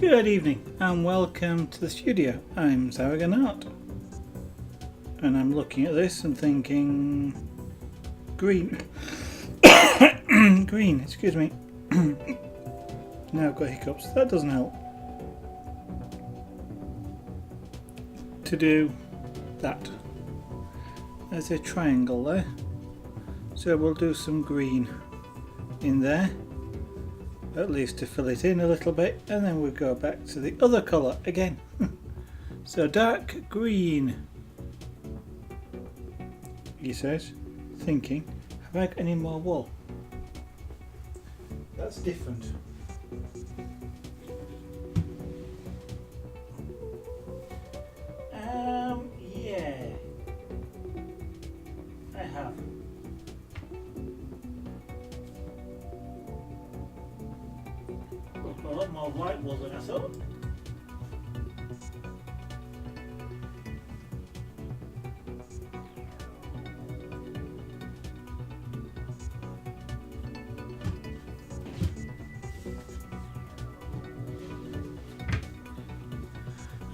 Good evening and welcome to the studio. I'm Zaraganart and I'm looking at this and thinking green. Green, excuse me. Now I've got hiccups. That doesn't help. To do that. There's a triangle there. So we'll do some green in there, at least to fill it in a little bit, and then we'll go back to the other colour again. So dark green, he says, thinking, have I got any more wool? That's different. Yeah, I have. A lot more white wool than I thought.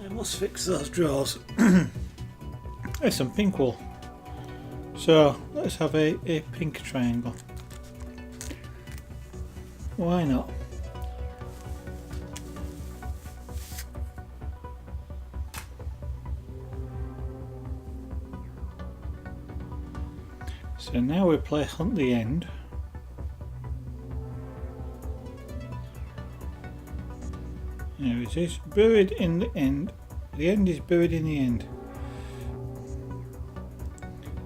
I must fix those drawers. There's some pink wool. So let's have a pink triangle. Why not? So now we play hunt the end. There it is, buried in the end. The end is buried in the end.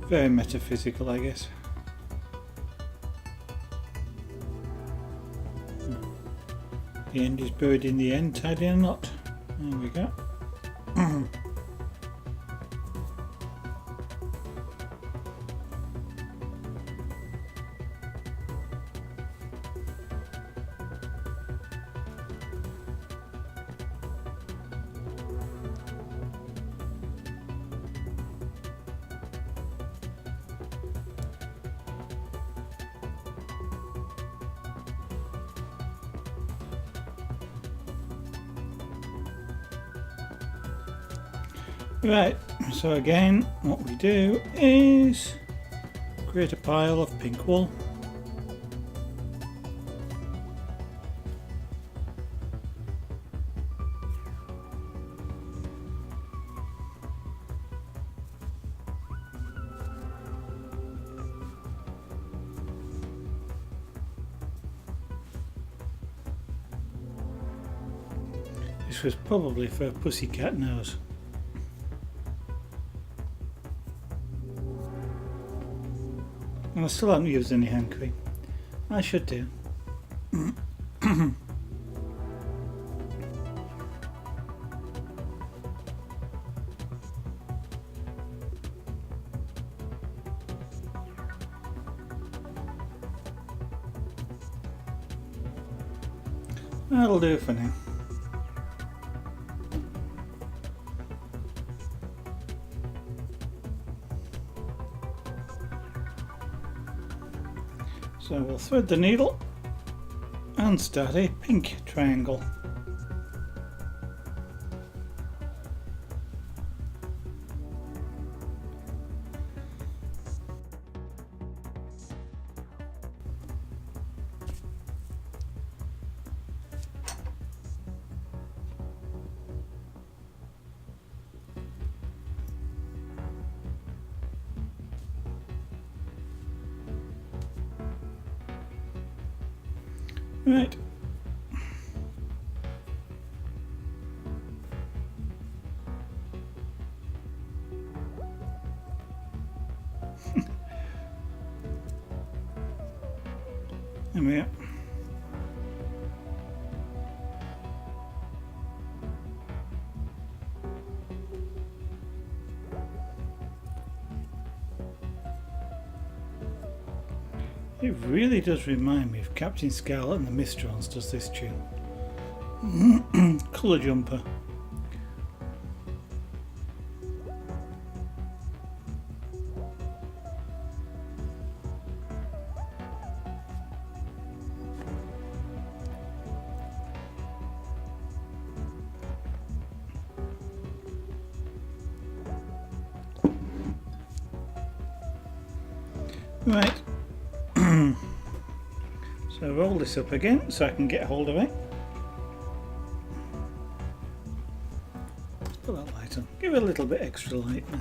Very metaphysical, I guess. The end is buried in the end, tied in a knot. There we go. Right, so again what we do is create a pile of pink wool. This was probably for a pussycat nose. And I still haven't used any hand cream. I should do. That'll do for now. So we'll thread the needle and start a pink triangle. Right. There we are. It really does remind me of Captain Scarlet and the Mistrons does this tune. Colour jumper. Right, so roll this up again so I can get hold of it. Let's put that light on, give it a little bit extra light there.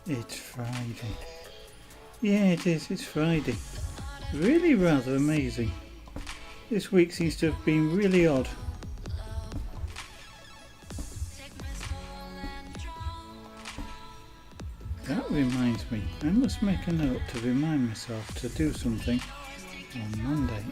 It's Friday. Yeah, it is. It's Friday. Really rather amazing. This week seems to have been really odd. That reminds me, I must make a note to remind myself to do something on Monday.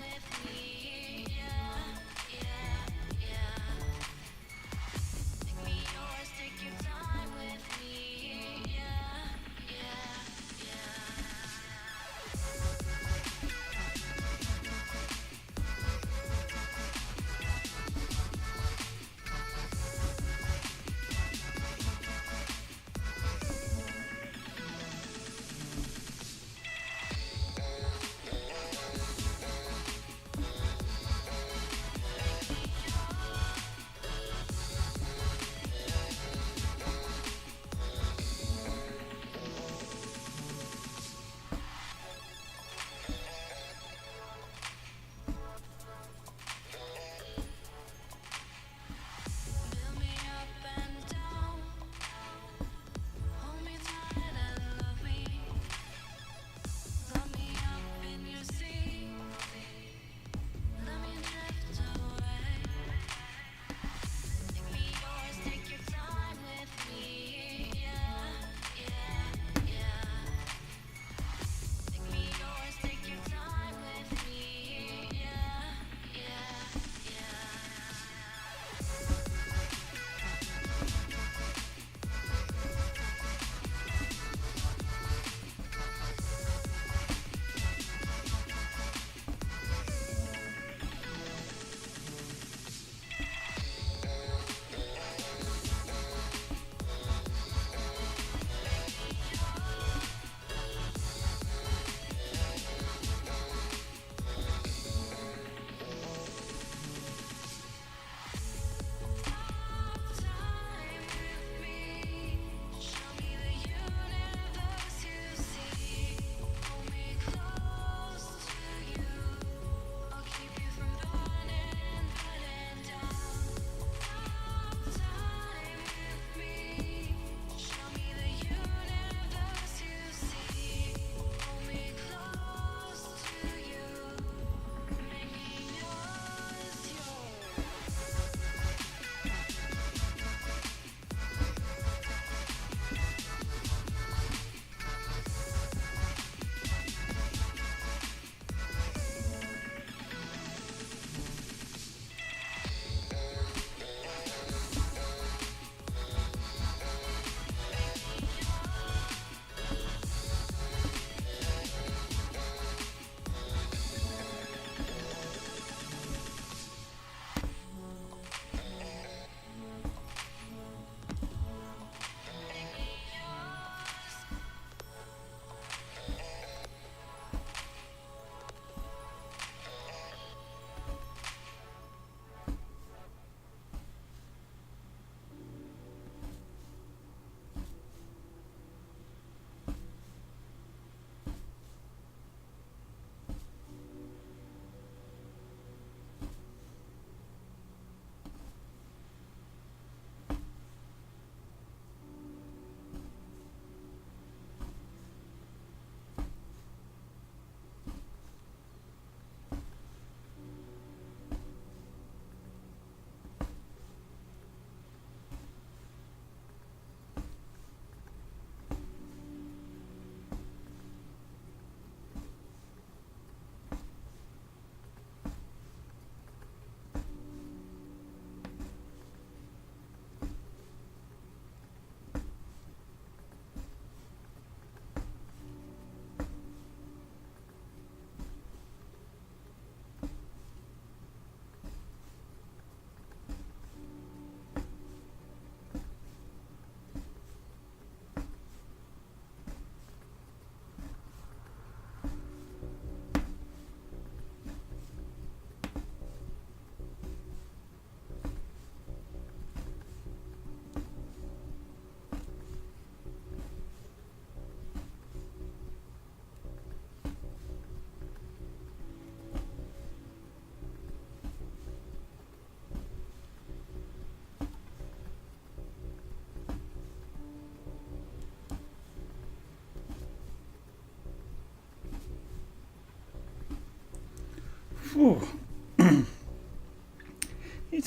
Whew.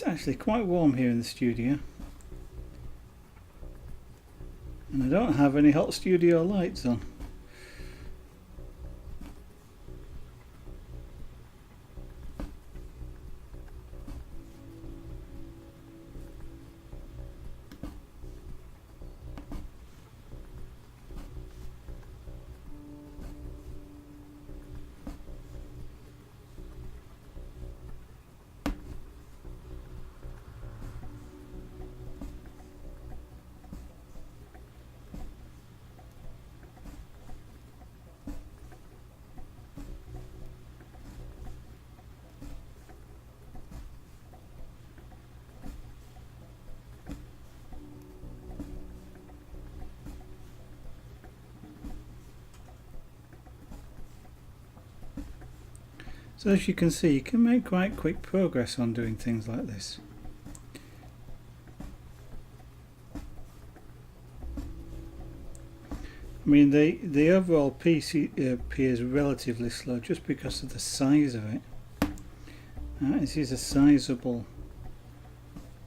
It's actually quite warm here in the studio, and I don't have any hot studio lights on. So as you can see, you can make quite quick progress on doing things like this. I mean, the overall piece appears relatively slow just because of the size of it. This is a sizable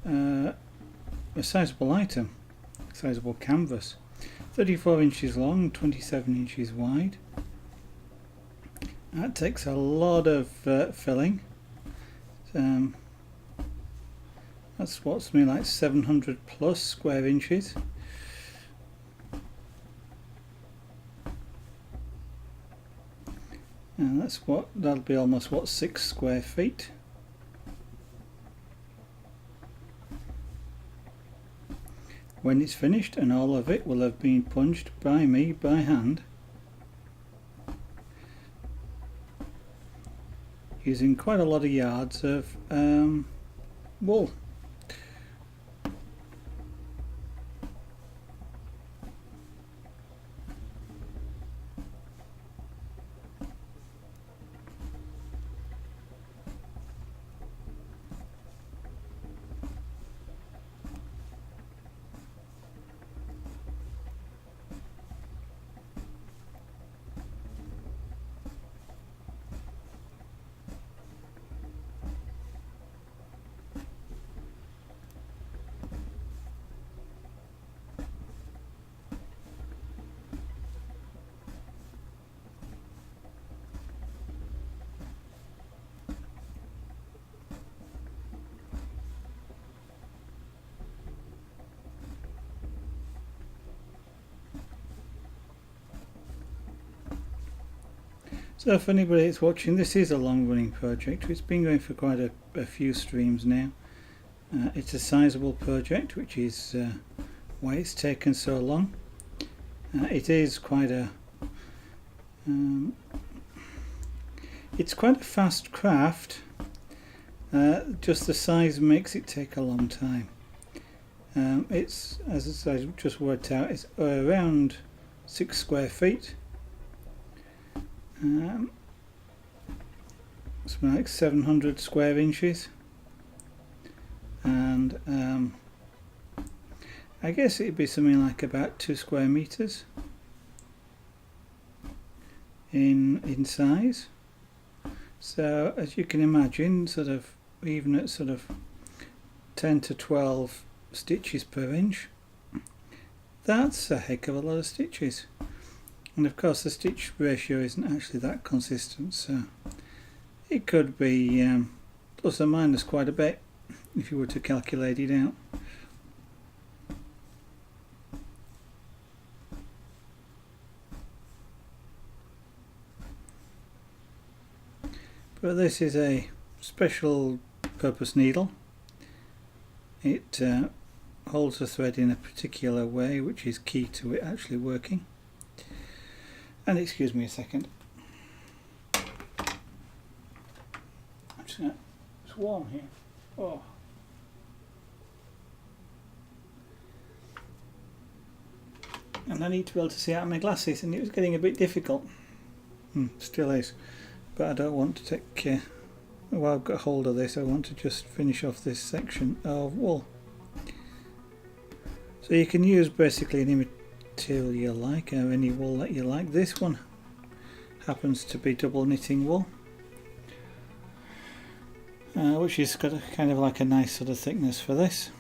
item, sizable canvas. 34 inches long, 27 inches wide. That takes a lot of filling. That's what's something like 700 plus square inches. And that'll be almost 6 square feet. When it's finished, and all of it will have been punched by me by hand, using quite a lot of yards of wool. So if anybody is watching, this is a long-running project. It's been going for quite a few streams now. It's a sizable project, which is why it's taken so long. It is quite a it's quite a fast craft. Just the size makes it take a long time. It's, as I just worked out, it's around 6 square feet. Something like 700 square inches, and I guess it'd be something like about 2 square meters in size. So as you can imagine, sort of even at sort of 10 to 12 stitches per inch, that's a heck of a lot of stitches. And of course the stitch ratio isn't actually that consistent, so it could be plus or minus quite a bit if you were to calculate it out. But this is a special purpose needle. It holds the thread in a particular way, which is key to it actually working. And excuse me a second. It's warm here. Oh. And I need to be able to see out of my glasses, and it was getting a bit difficult. Still is. But I don't want to take... while I've got hold of this, I want to just finish off this section of wool. So you can use basically any material you like, or any wool that you like. This one happens to be double knitting wool. which has got a kind of like a nice sort of thickness for this.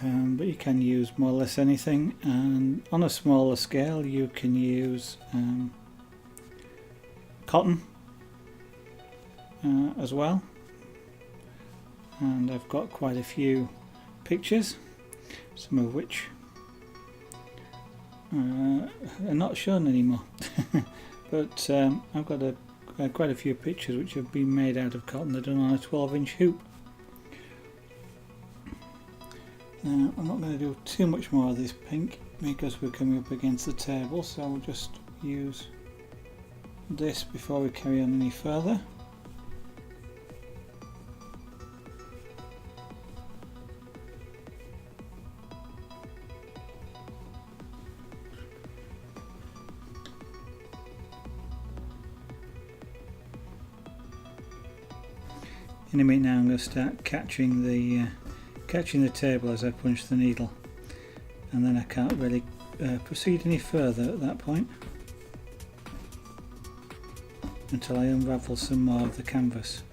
But you can use more or less anything, and on a smaller scale you can use cotton as well. And I've got quite a few pictures, some of which are not shown anymore. But I've got quite a few pictures which have been made out of cotton. They're done on a 12-inch hoop. Now I'm not going to do too much more of this pink because we're coming up against the table, so we'll just use this before we carry on any further. In a minute now I'm going to start catching the table as I punch the needle, and then I can't really proceed any further at that point until I unravel some more of the canvas.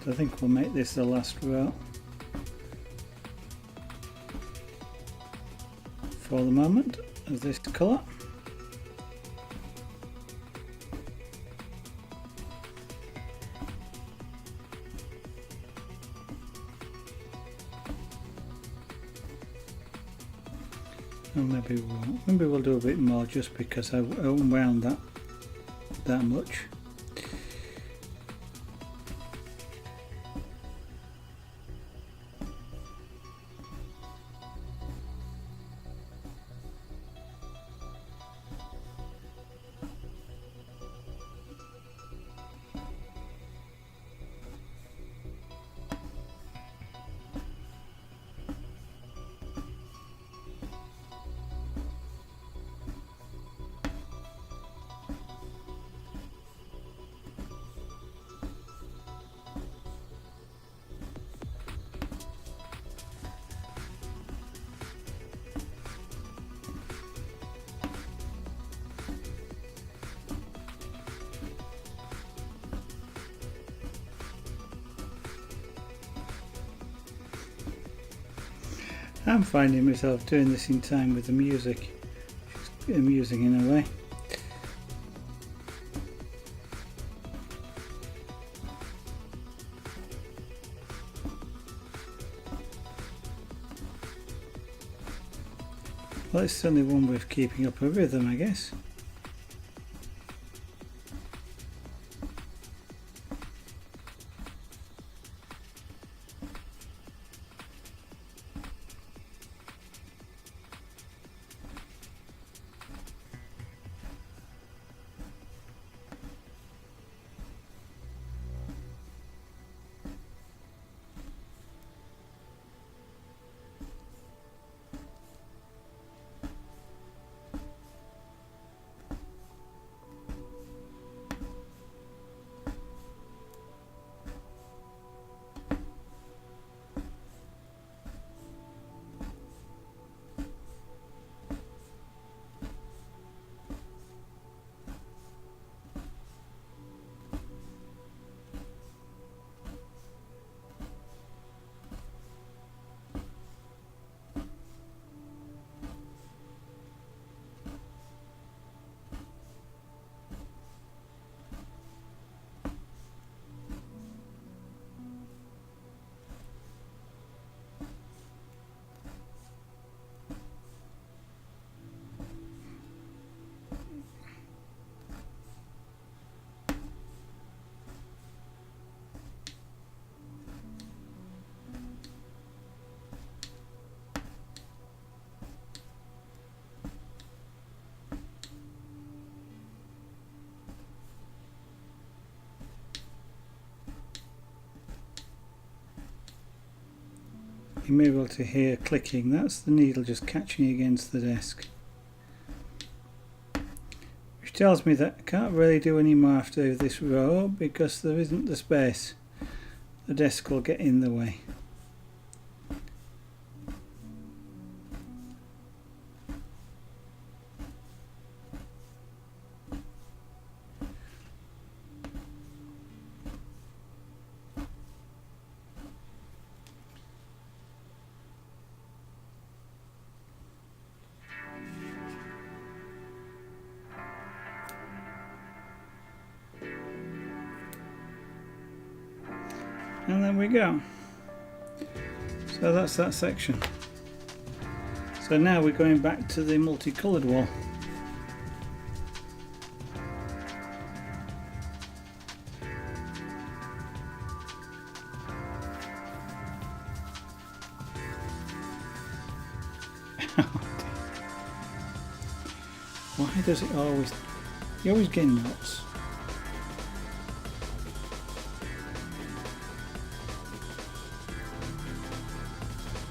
I think we'll make this the last row for the moment of this colour. And maybe we'll do a bit more just because I unwound that much. I'm finding myself doing this in time with the music, which is amusing in a way. Well, it's certainly one way of keeping up a rhythm, I guess. You may be able to hear clicking. That's the needle just catching against the desk. Which tells me that I can't really do any more after this row because there isn't the space. The desk will get in the way. And there we go. So that's that section. So now we're going back to the multicoloured wall. Why does it always... You always get knots.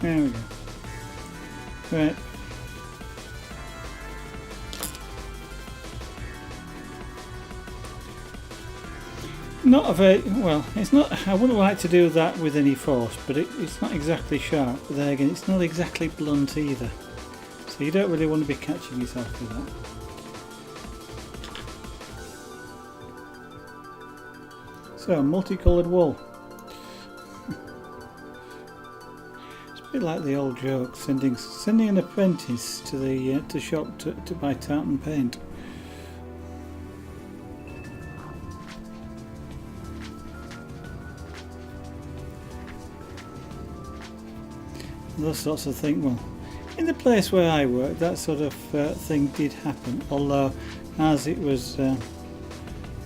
There we go. Right. Not a very well. It's not. I wouldn't like to do that with any force, but it's not exactly sharp. But there again, it's not exactly blunt either. So you don't really want to be catching yourself with that. So multicoloured wool. It's a bit like the old joke, sending an apprentice to the shop to buy tartan paint. Those sorts of things. Well, in the place where I work, that sort of thing did happen, although as it was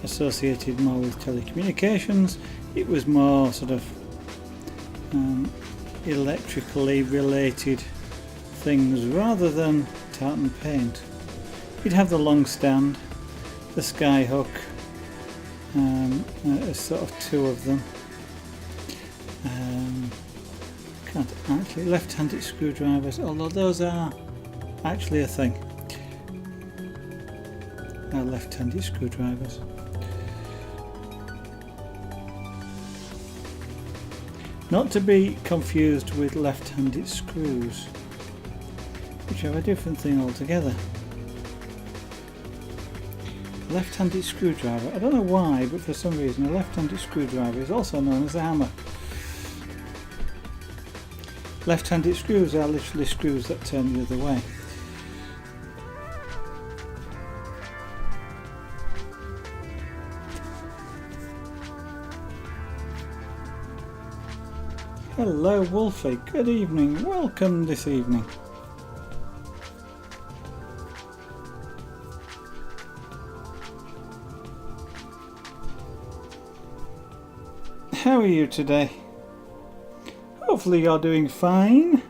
associated more with telecommunications, it was more sort of electrically related things rather than tartan paint. You'd have the long stand, the sky hook, sort of two of them. Can't actually left-handed screwdrivers, although those are actually a thing. Left-handed screwdrivers. Not to be confused with left-handed screws, which are a different thing altogether. Left-handed screwdriver, I don't know why, but for some reason a left-handed screwdriver is also known as a hammer. Left-handed screws are literally screws that turn the other way. Hello Wolfie, good evening, welcome this evening. How are you today? Hopefully you're doing fine.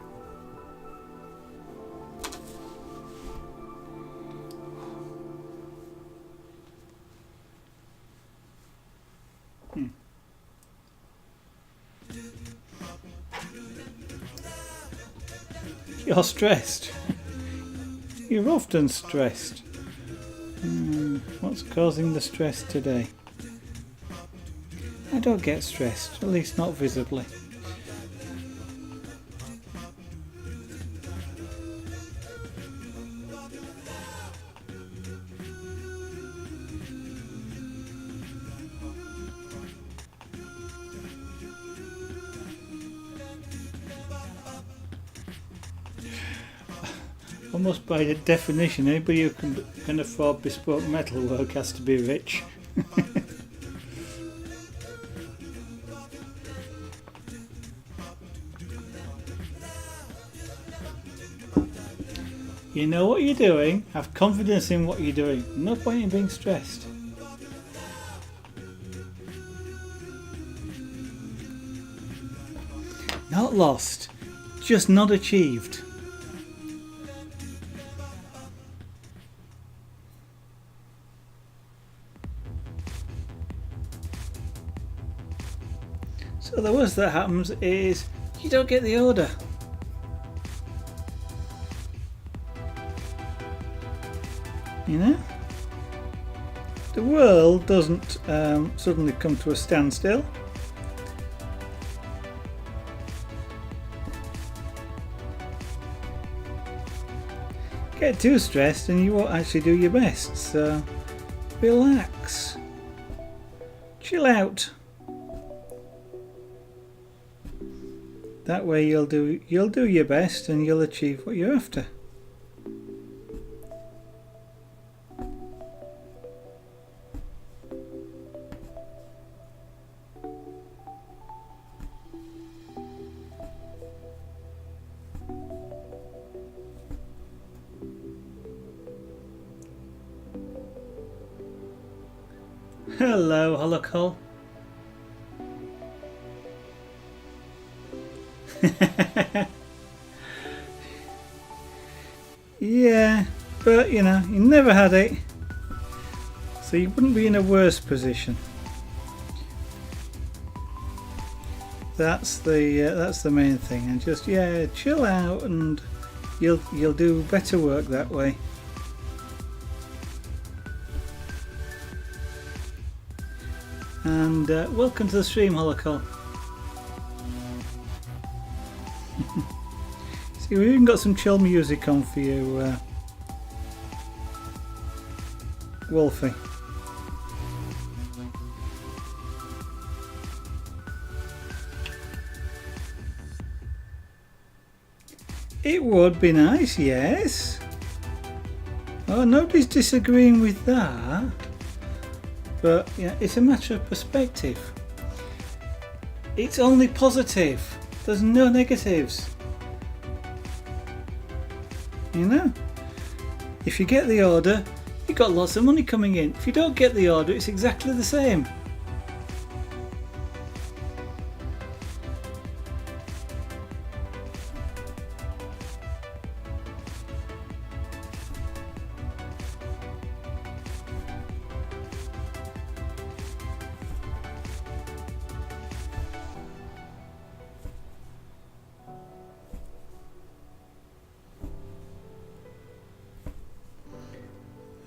You're stressed. You're often stressed. What's causing the stress today? I don't get stressed, at least not visibly. Almost by definition, anybody who can afford bespoke metalwork has to be rich. You know what you're doing, have confidence in what you're doing. No point in being stressed. Not lost, just not achieved. So the worst that happens is you don't get the order. You know, the world doesn't suddenly come to a standstill. Get too stressed and you won't actually do your best, so relax, chill out. That way you'll do your best and you'll achieve what you're after. Hello, Holocol. Yeah, but you know, you never had it, so you wouldn't be in a worse position. That's the main thing, and just chill out, and you'll do better work that way. And welcome to the stream, Holocol. See, we've even got some chill music on for you, Wolfie. It would be nice, yes. Oh, nobody's disagreeing with that. But yeah, it's a matter of perspective. It's only positive. There's no negatives. You know? If you get the order, you've got lots of money coming in. If you don't get the order, it's exactly the same.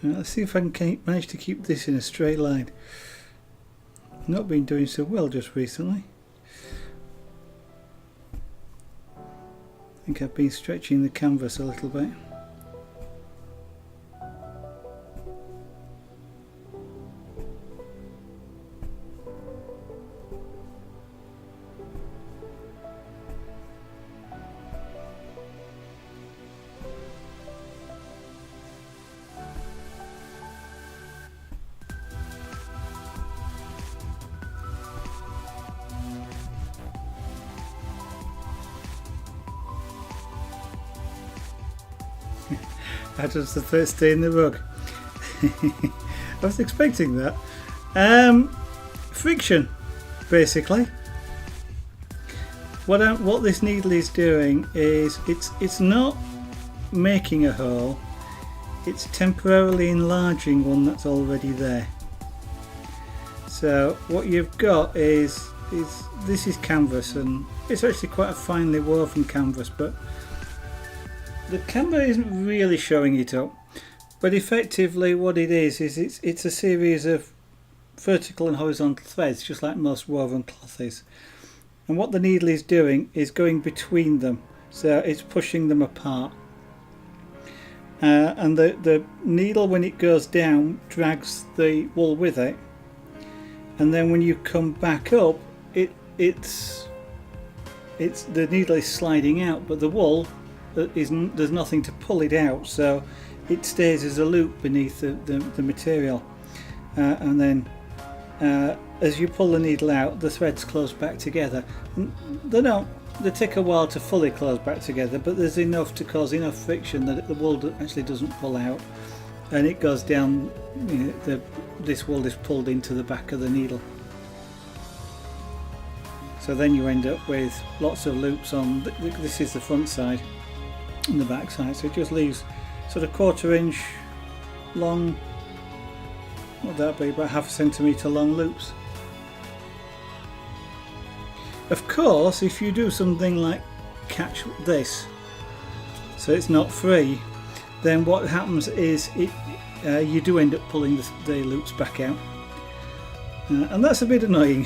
Let's see if I can manage to keep this in a straight line. I've not been doing so well just recently. I think I've been stretching the canvas a little bit. That was the first day in the rug. I was expecting that. Friction, basically. What this needle is doing is it's not making a hole. It's temporarily enlarging one that's already there. So what you've got is this is canvas, and it's actually quite a finely woven canvas, but the camera isn't really showing it up, but effectively what it is it's a series of vertical and horizontal threads, just like most woven cloth is. And what the needle is doing is going between them, so it's pushing them apart. And the needle, when it goes down, drags the wool with it. And then when you come back up, it's the needle is sliding out, but the wool there's nothing to pull it out, so it stays as a loop beneath the material, and then as you pull the needle out, the threads close back together. They take a while to fully close back together, but there's enough to cause enough friction that the wool actually doesn't pull out, and it goes down. You know, this wool is pulled into the back of the needle. So then you end up with lots of loops on. This is the front side and the back side, so it just leaves sort of 1/4 inch long, what would that be, about 1/2 centimetre long loops. Of course, if you do something like catch this, so it's not free, then what happens is you do end up pulling the loops back out, and that's a bit annoying.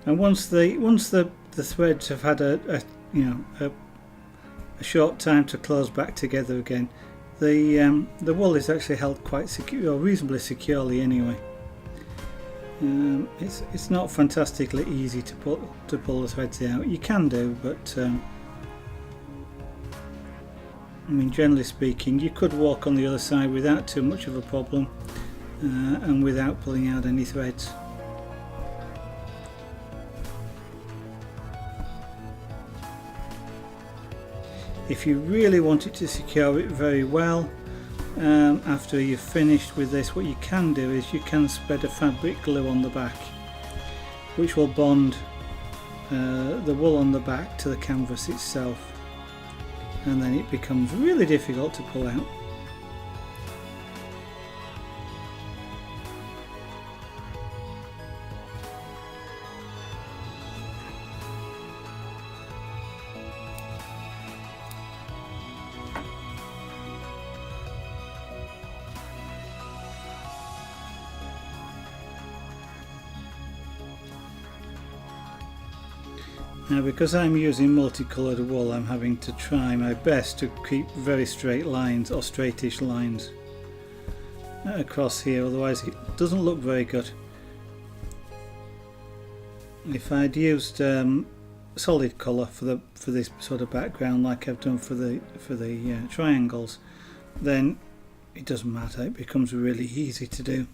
And once the threads have had a short time to close back together again, the wool is actually held quite secure, or reasonably securely anyway. It's not fantastically easy to pull the threads out. You can do, but I mean, generally speaking, you could walk on the other side without too much of a problem, and without pulling out any threads. If you really wanted to secure it very well, after you've finished with this, what you can do is you can spread a fabric glue on the back, which will bond the wool on the back to the canvas itself, and then it becomes really difficult to pull out. Now, because I'm using multicoloured wool, I'm having to try my best to keep very straight lines, or straightish lines, across here, otherwise it doesn't look very good. If I'd used solid colour for this sort of background, like I've done for the triangles, then it doesn't matter, it becomes really easy to do.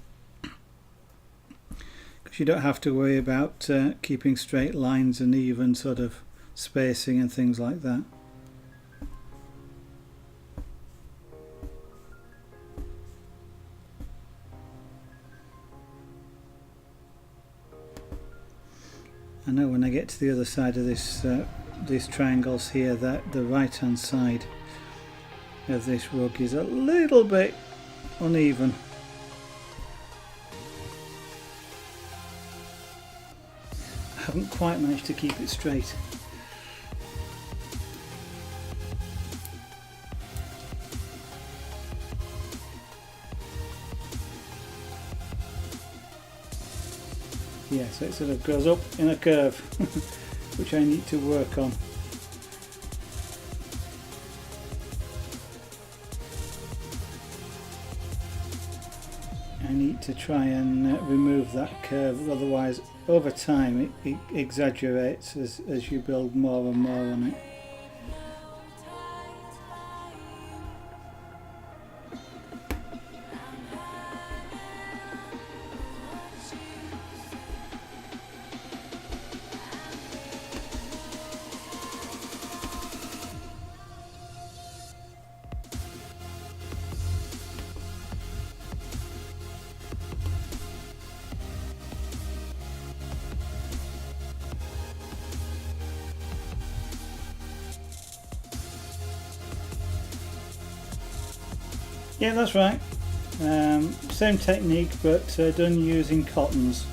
You don't have to worry about keeping straight lines and even sort of spacing and things like that. I know when I get to the other side of this, these triangles here, that the right hand side of this rug is a little bit uneven. I haven't quite managed to keep it straight. Yeah, so it sort of goes up in a curve, which I need to work on. I need to try and remove that curve, otherwise over time it exaggerates as you build more and more on it. Yeah, that's right. Same technique, but done using cottons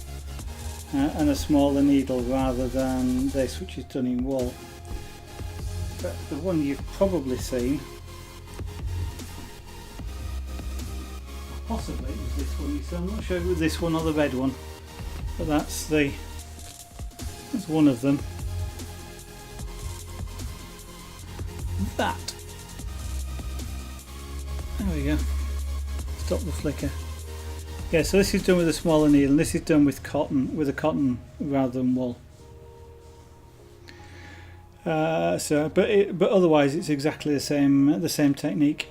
and a smaller needle rather than this, which is done in wool. But the one you've probably seen, possibly it was this one you saw. I'm not sure if it was this one or the red one, but that's one of them. That. There we go. Stop the flicker. Yeah, so this is done with a smaller needle, and this is done with cotton, with a cotton rather than wool. But otherwise it's exactly the same technique.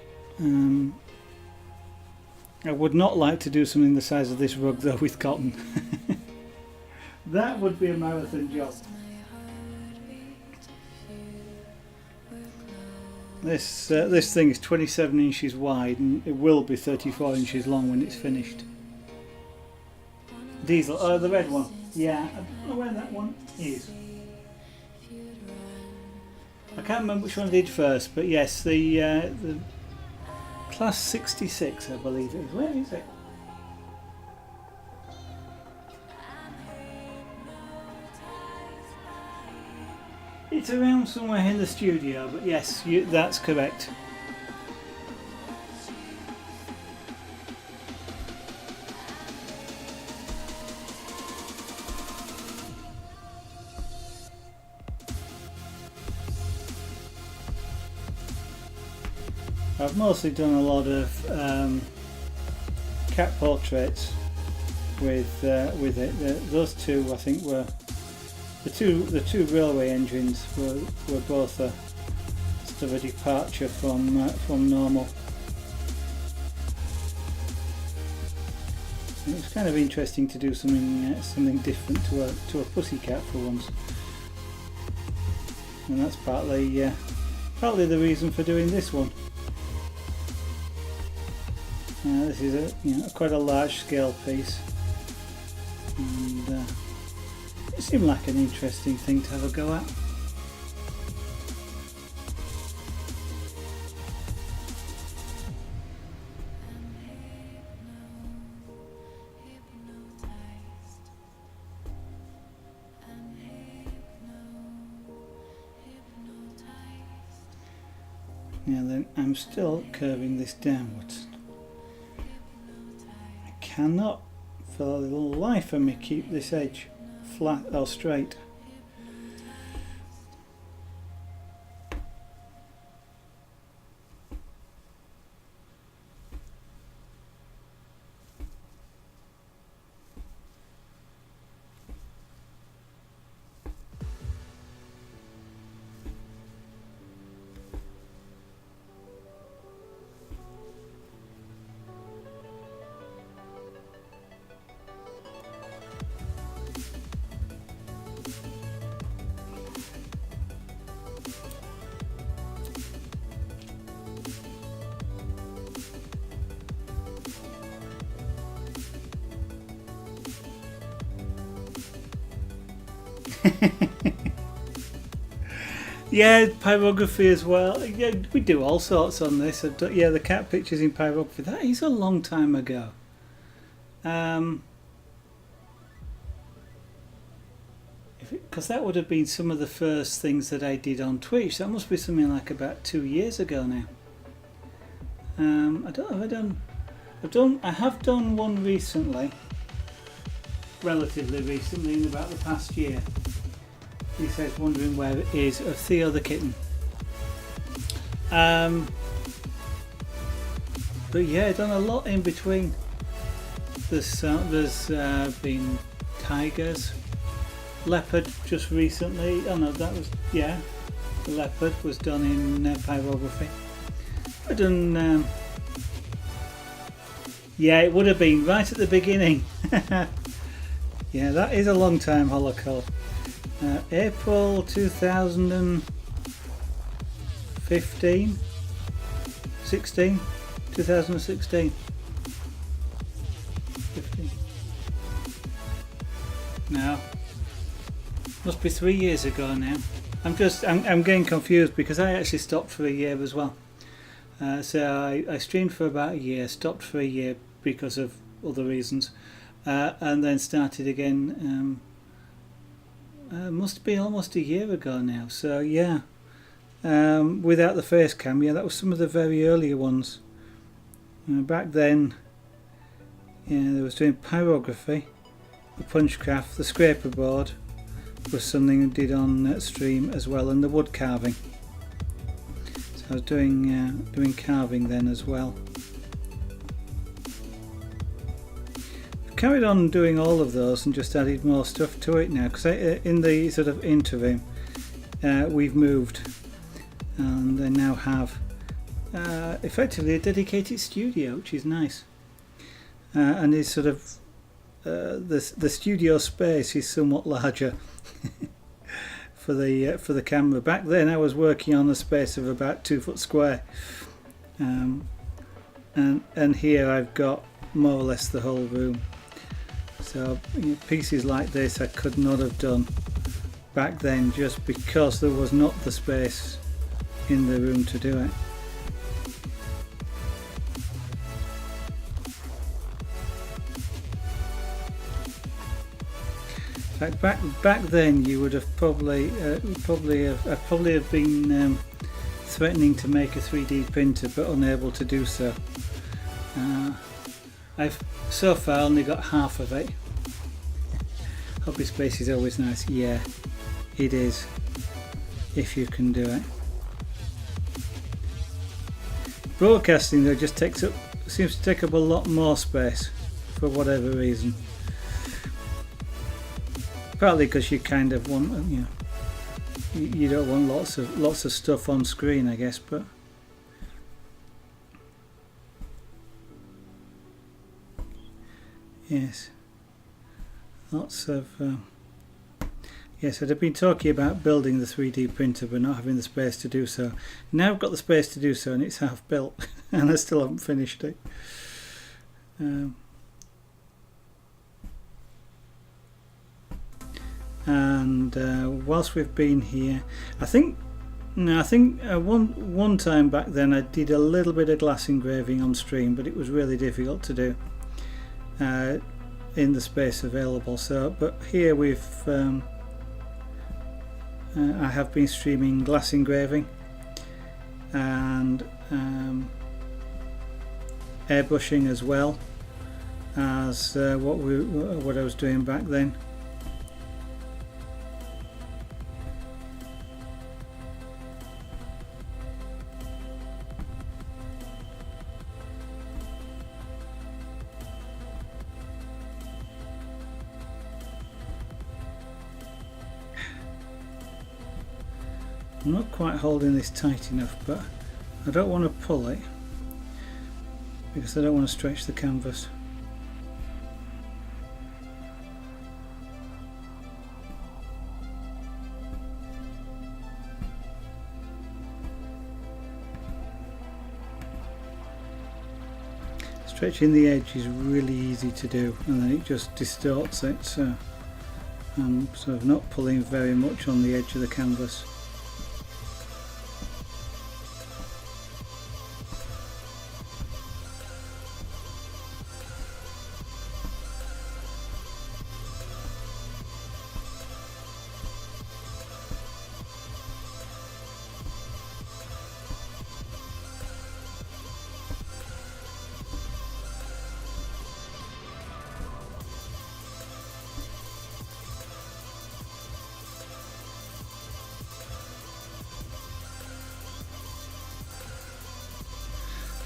I would not like to do something the size of this rug though with cotton. That would be a marathon job. This thing is 27 inches wide and it will be 34 inches long when it's finished. Diesel, the red one. Yeah, I don't know where that one is. I can't remember which one I did first, but yes, the Class 66, I believe it is. Where is it? It's around somewhere in the studio, but yes, that's correct. I've mostly done a lot of cat portraits with it. Those two, I think, were the two railway engines were both a sort of a departure from normal. And it was kind of interesting to do something different to a pussycat for once, and that's partly the reason for doing this one. This is quite a large scale piece, and it seemed like an interesting thing to have a go at. Now then, I'm still curving this downwards. Cannot for the life of me keep this edge flat or straight. Yeah, pyrography as well. Yeah, we do all sorts on this. Yeah, the cat pictures in pyrography. That is a long time ago. Because that would have been some of the first things that I did on Twitch. That must be something like about 2 years ago now. I don't know. I have done one recently, relatively recently, in about the past year. He says, wondering where it is, of Theo the kitten. But yeah, I've done a lot in between. There's been tigers, leopard just recently. Oh no, that was, yeah, the leopard was done in pyrography. I've done, yeah, it would have been right at the beginning. Yeah, that is a long time, Holocaust. April 2015, 16, 2016, 15. No, must be 3 years ago now. I'm getting confused because I actually stopped for a year as well. So I streamed for about a year, stopped for a year because of other reasons, and then started again. Must be almost a year ago now. So yeah, without the face cam, yeah, that was some of the very earlier ones. Back then, yeah, there was doing pyrography, the punchcraft, the scraper board was something I did on stream as well, and the wood carving. So I was doing carving then as well. Carried on doing all of those and just added more stuff to it now, because in the sort of interim we've moved and I now have effectively a dedicated studio, which is nice, and is sort of the studio space is somewhat larger for the camera. Back then I was working on a space of about 2 foot square, and here I've got more or less the whole room. So pieces like this I could not have done back then, just because there was not the space in the room to do it. In fact, back then you would have probably have been threatening to make a 3D printer but unable to do so. I've so far only got half of it. Hobby space is always nice. Yeah, it is, if you can do it. Broadcasting though just seems to take up a lot more space for whatever reason. Partly because you kind of want, you don't want lots of stuff on screen, I guess, but yes, lots of yes, I'd have been talking about building the 3D printer but not having the space to do so. Now I've got the space to do so and it's half built and I still haven't finished it. And whilst we've been here, I think one time back then I did a little bit of glass engraving on stream, but it was really difficult to do in the space available. So, but here I have been streaming glass engraving and airbrushing as well as what I was doing back then. I'm not quite holding this tight enough, but I don't want to pull it because I don't want to stretch the canvas. Stretching the edge is really easy to do, and then it just distorts it, so I'm sort of not pulling very much on the edge of the canvas.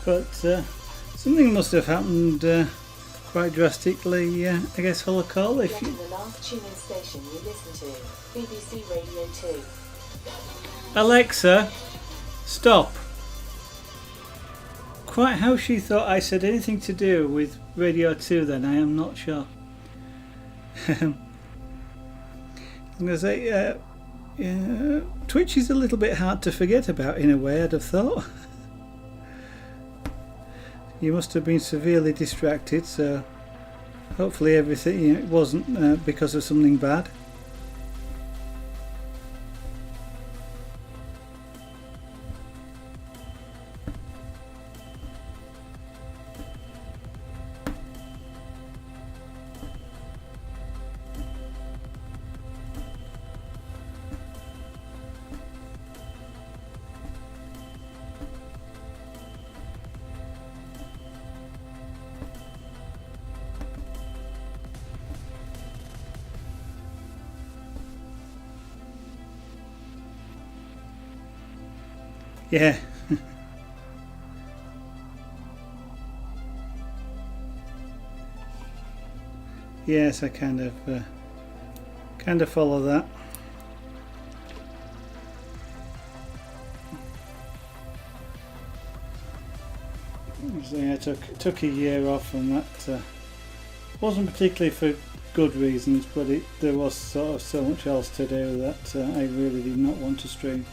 But something must have happened quite drastically, I guess, Holocall. If you... the last tune-in station you listen to, BBC Radio 2. Alexa, stop. Quite how she thought I said anything to do with Radio 2 then, I am not sure. I'm going to say, Twitch is a little bit hard to forget about in a way, I'd have thought. You must have been severely distracted, so hopefully everything, it wasn't because of something bad. Yeah. Yes, I kind of follow that. I took a year off, and that wasn't particularly for good reasons, but there was sort of so much else to do that I really did not want to stream.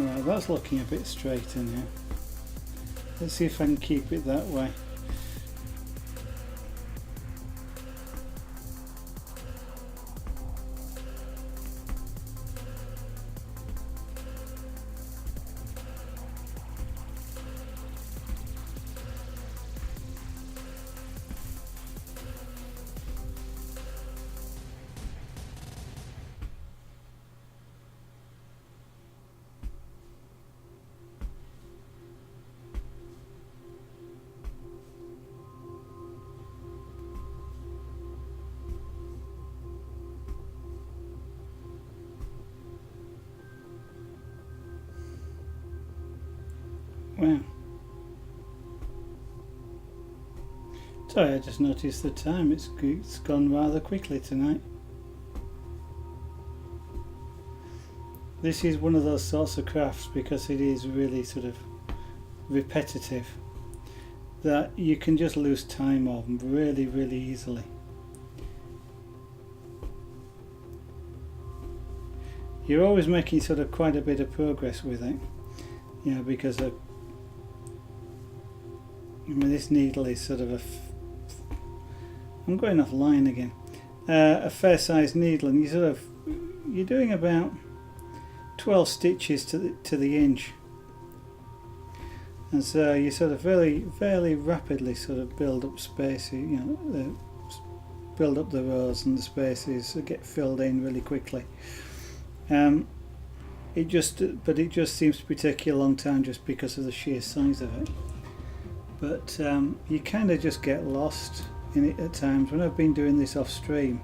Right, that's looking a bit straighter now. Let's see if I can keep it that way. Wow. Sorry, I just noticed the time. It's gone rather quickly tonight. This is one of those sorts of crafts, because it is really sort of repetitive, that you can just lose time on really, really easily. You're always making sort of quite a bit of progress with it, you know, because this needle is sort of I'm going off line again. A fair sized needle, and you're doing about 12 stitches to the inch, and so you sort of fairly rapidly sort of build up space. You know, build up the rows, and the spaces get filled in really quickly. It just seems to be taking a long time just because of the sheer size of it. But you kind of just get lost in it at times. When I've been doing this off stream,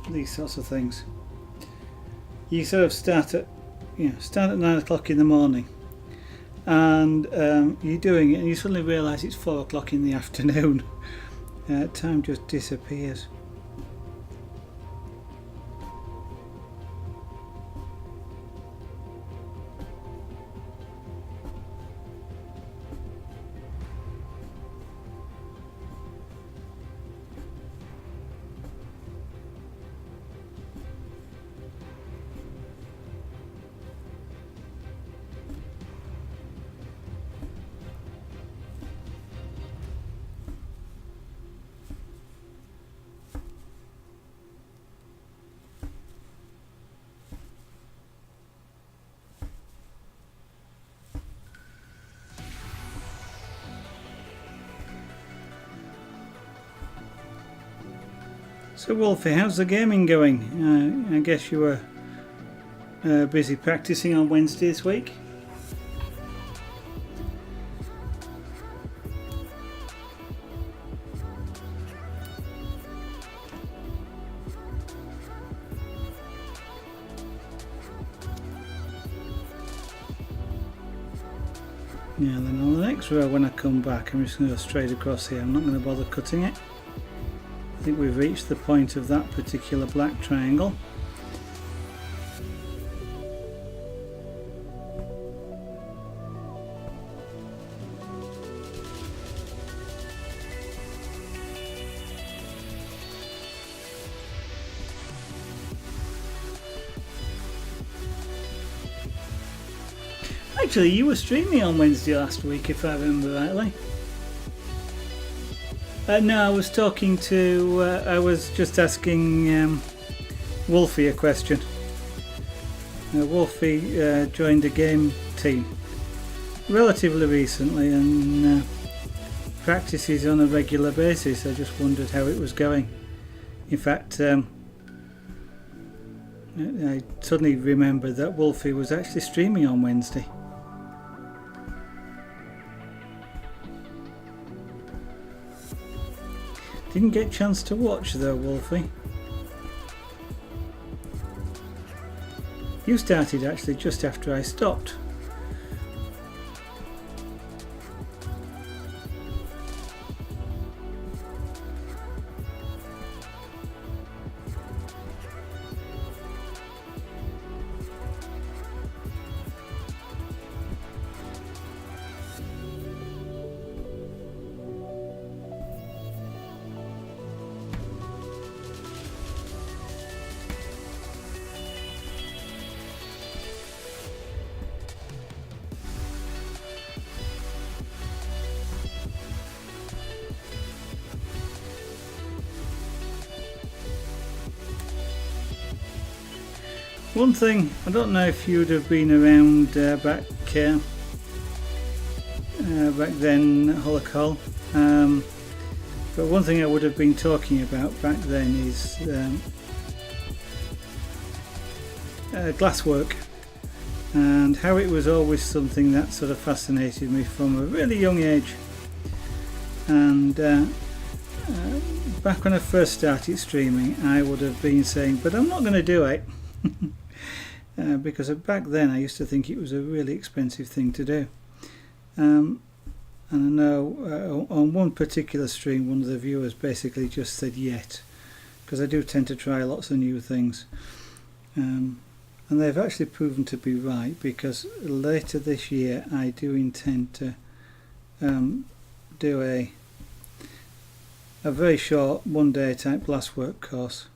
these sorts of things, you sort of start at 9 o'clock in the morning, and you're doing it, and you suddenly realise it's 4 o'clock in the afternoon. Time just disappears. So Wolfie, how's the gaming going? I guess you were busy practicing on Wednesday this week? Yeah, then on the next row when I come back, I'm just going to go straight across here. I'm not going to bother cutting it. I think we've reached the point of that particular black triangle. Actually, you were streaming on Wednesday last week, if I remember rightly. No, I was talking to, I was just asking Wolfie a question. Wolfie joined a game team relatively recently and practices on a regular basis. I just wondered how it was going. In fact, I suddenly remembered that Wolfie was actually streaming on Wednesday. Didn't get a chance to watch though, Wolfie. You started actually just after I stopped. One thing, I don't know if you'd have been around back then, Holocaust, but one thing I would have been talking about back then is glasswork, and how it was always something that sort of fascinated me from a really young age. And back when I first started streaming, I would have been saying, but I'm not going to do it. Because back then I used to think it was a really expensive thing to do. And I know on one particular stream one of the viewers basically just said yet, because I do tend to try lots of new things. And they've actually proven to be right, because later this year I do intend to do a very short one-day type glasswork course,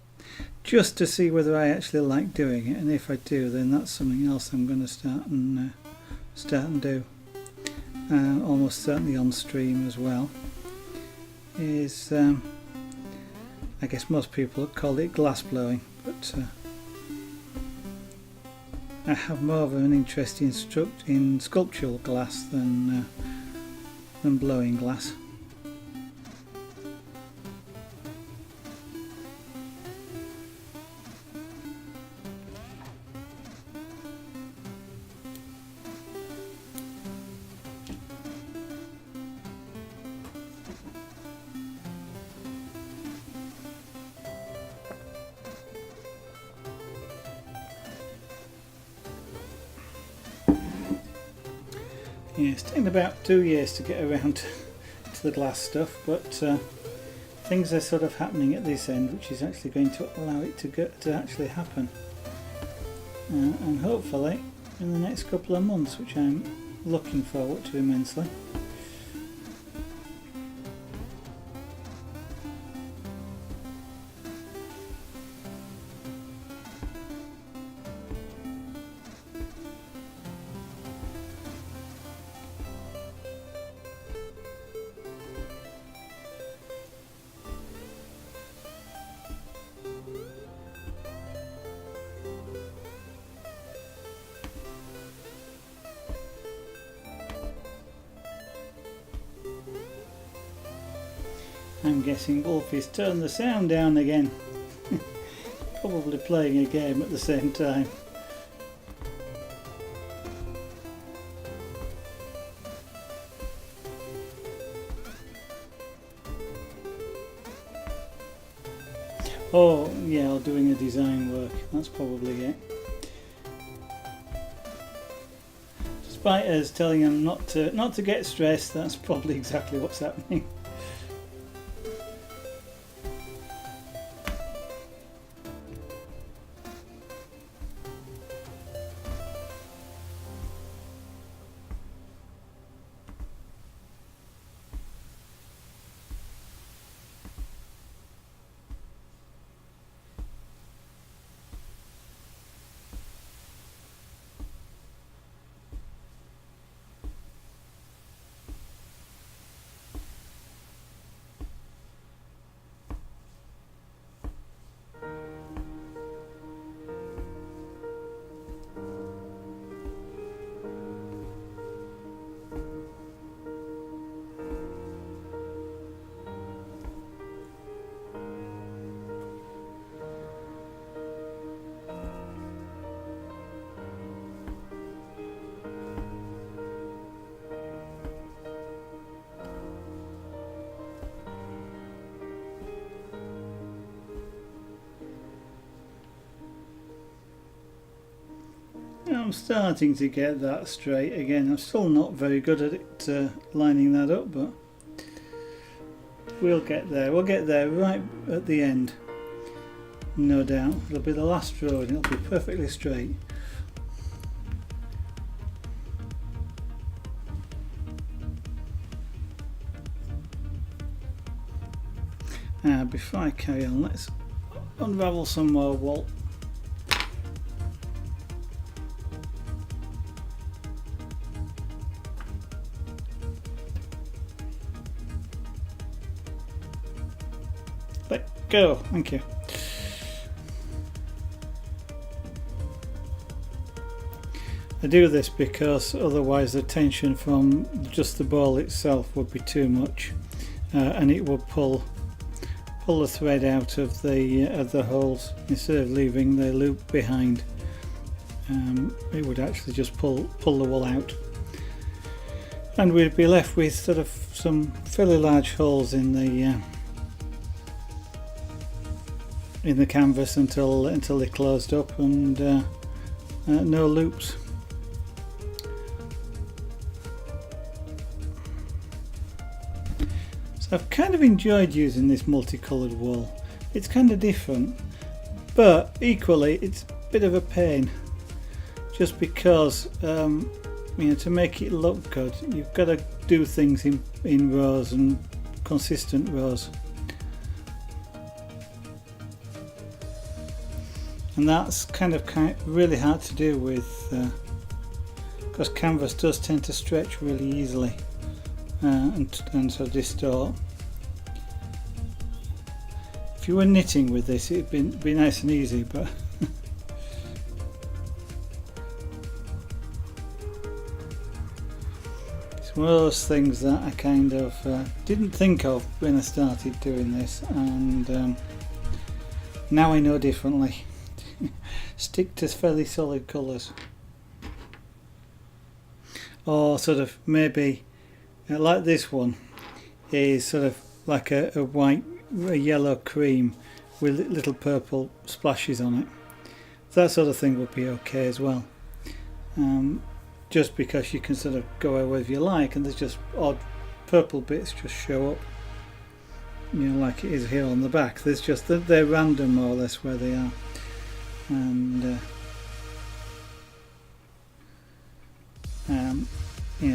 just to see whether I actually like doing it, and if I do, then that's something else I'm going to start and do, almost certainly on stream as well. Is I guess most people call it glass blowing, but I have more of an interest in sculptural glass than blowing glass. Yeah, it's taken about 2 years to get around to the glass stuff, but things are sort of happening at this end, which is actually going to allow it to actually happen, and hopefully in the next couple of months, which I'm looking forward to immensely. I'm guessing Wolfie's turned the sound down again. Probably playing a game at the same time. Oh yeah, or doing a design work, that's probably it. Despite us telling him not to get stressed, that's probably exactly what's happening. I'm starting to get that straight again. I'm still not very good at it, lining that up, but we'll get there. We'll get there right at the end, no doubt. It'll be the last row and it'll be perfectly straight. Before I carry on, let's unravel some more wool. Let go, thank you. I do this because otherwise the tension from just the ball itself would be too much, and it would pull the thread out of the holes instead of leaving the loop behind. It would actually just pull the wool out, and we'd be left with sort of some fairly large holes in the canvas until they closed up, and no loops. So I've kind of enjoyed using this multicoloured wool. It's kind of different, but equally it's a bit of a pain, just because to make it look good you've got to do things in rows and consistent rows, and that's kind of really hard to do with because canvas does tend to stretch really easily and so distort. If you were knitting with this it'd be nice and easy, but it's one of those things that I kind of didn't think of when I started doing this, and now I know differently. Stick to fairly solid colours, or sort of maybe like this one is sort of like a yellow cream with little purple splashes on it. That sort of thing would be okay as well, just because you can sort of go wherever you like and there's just odd purple bits just show up, like it is here on the back. There's just they're random more or less where they are, and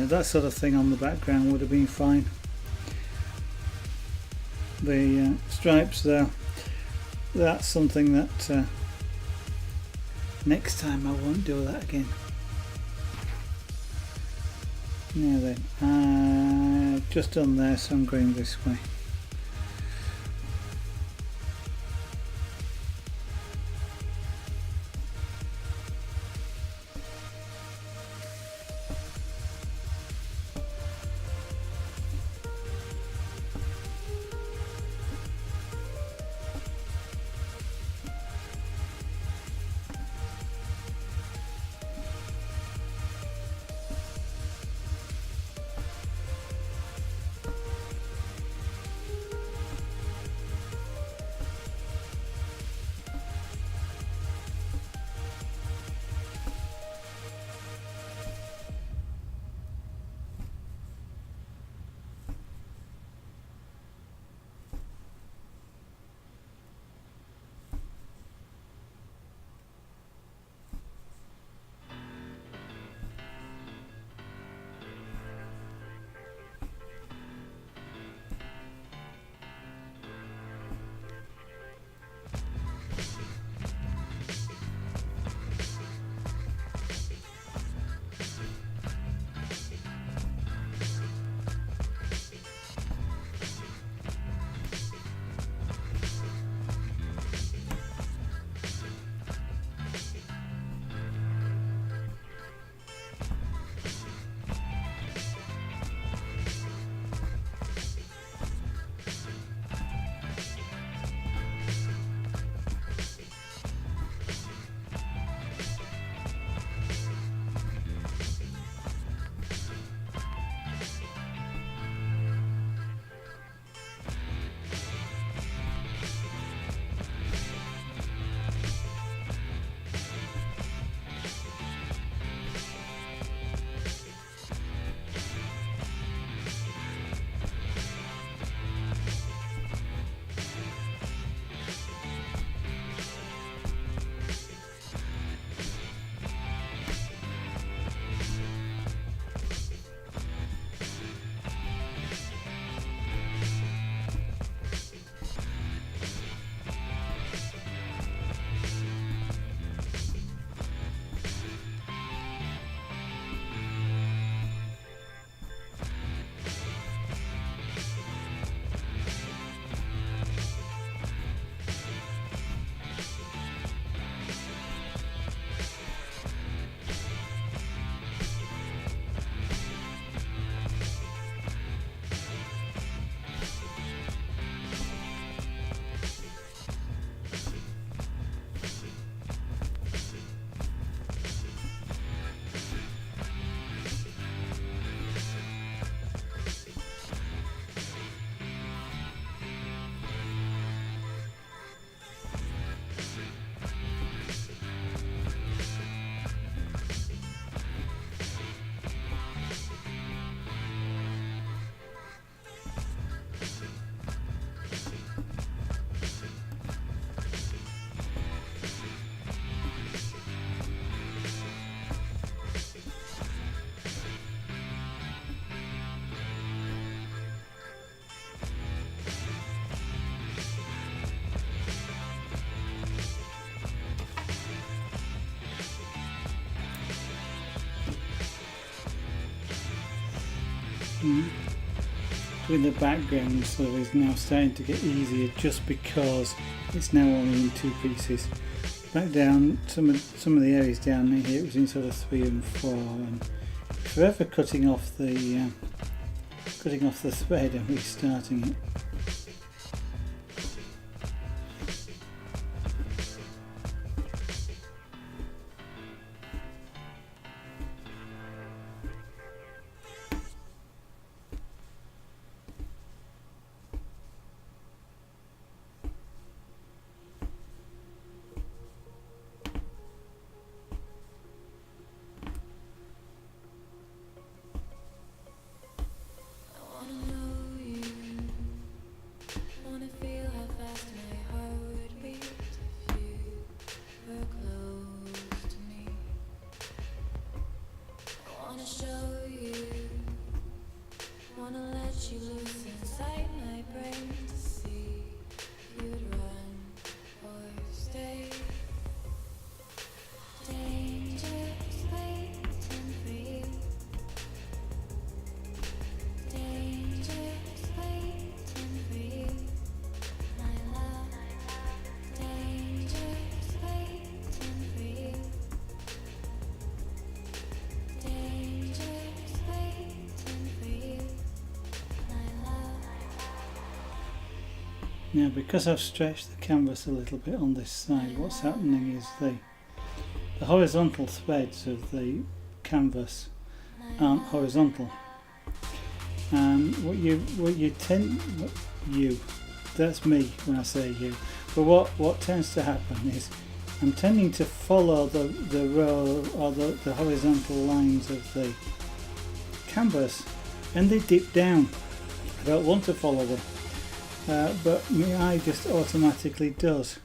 that sort of thing on the background would have been fine. The stripes there, that's something that next time I won't do that again. Now then, I've just done there, so I'm going this way. doing the background so is now starting to get easier just because it's now only in 2 pieces. Back down, some of the areas down here it was in sort of 3 and 4, and forever cutting off the thread and restarting it. Now, because I've stretched the canvas a little bit on this side, what's happening is the horizontal threads of the canvas aren't horizontal, and that's me when I say you, but what tends to happen is I'm tending to follow the row or the horizontal lines of the canvas, and they dip down. I don't want to follow them. But my eye just automatically does,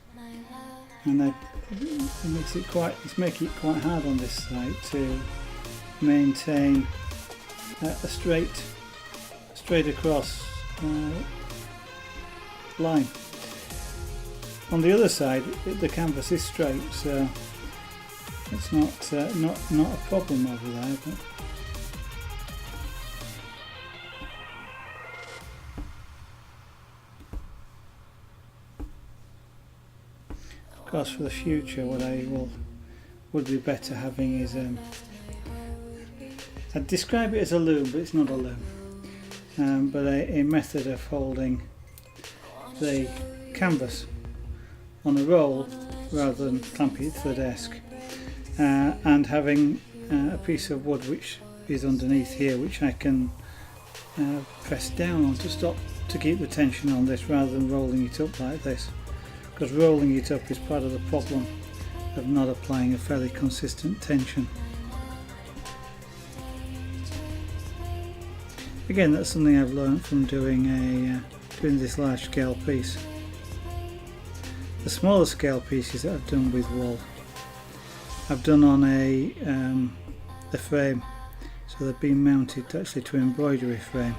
and it's making it quite hard on this side to maintain a straight across line. On the other side, the canvas is straight, so it's not a problem over there. But of course, for the future, what I would be better having is I'd describe it as a loom, but it's not a loom, but a method of holding the canvas on a roll rather than clamping it to the desk, and having a piece of wood which is underneath here, which I can press down on to keep the tension on this, rather than rolling it up like this. Because rolling it up is part of the problem of not applying a fairly consistent tension. Again, that's something I've learned from doing this large scale piece. The smaller scale pieces that I've done with wool, I've done on the frame, so they've been mounted actually to embroidery frame,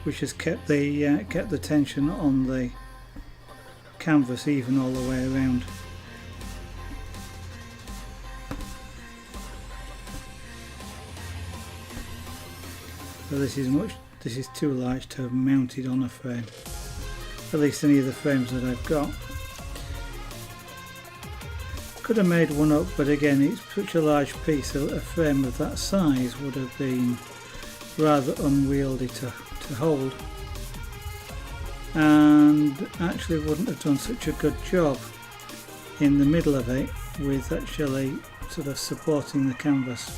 which has kept the tension on the canvas even all the way around. So this is too large to have mounted on a frame, at least any of the frames that I've got. Could have made one up, but again, it's such a large piece, a frame of that size would have been rather unwieldy to hold, and actually wouldn't have done such a good job in the middle of it with actually sort of supporting the canvas.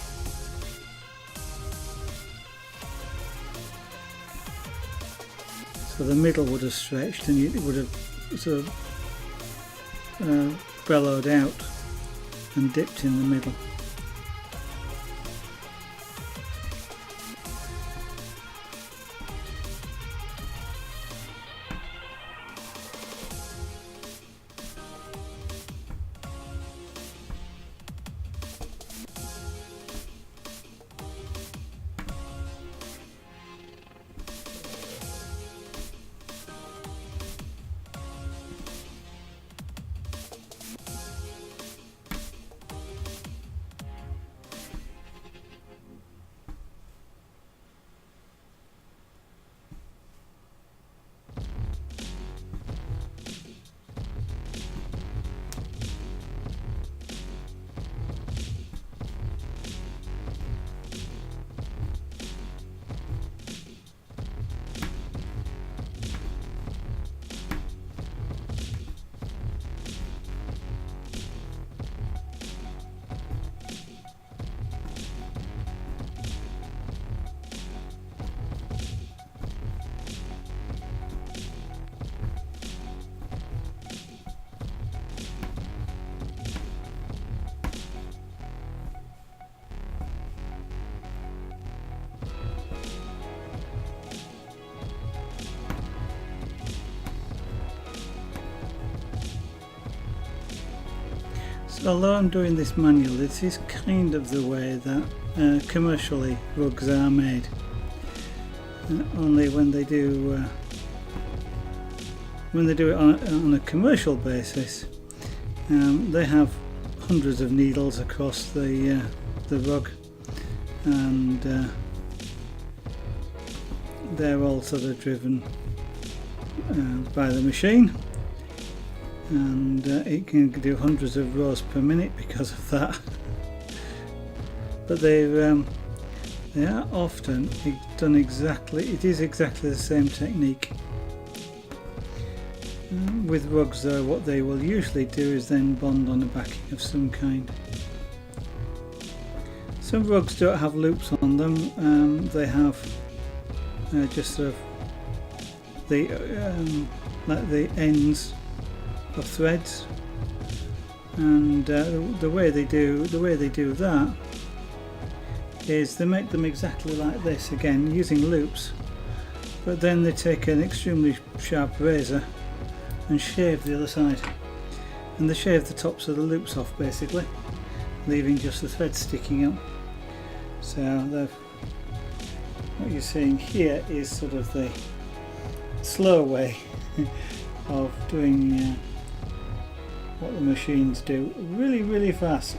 So the middle would have stretched and it would have sort of bellowed out and dipped in the middle. although I'm doing this manual, this is kind of the way that commercially rugs are made. Only when they do it on a commercial basis, they have hundreds of needles across the rug, and they're all sort of driven by the machine, and it can do hundreds of rows per minute because of that. But they are often done exactly. It is exactly the same technique. With rugs, though, what they will usually do is then bond on a backing of some kind. Some rugs don't have loops on them. They have just sort of the like the ends of threads, and the way they do that is they make them exactly like this, again using loops, but then they take an extremely sharp razor and shave the other side, and they shave the tops of the loops off basically, leaving just the thread sticking out. So what you're seeing here is sort of the slow way of doing what the machines do really fast.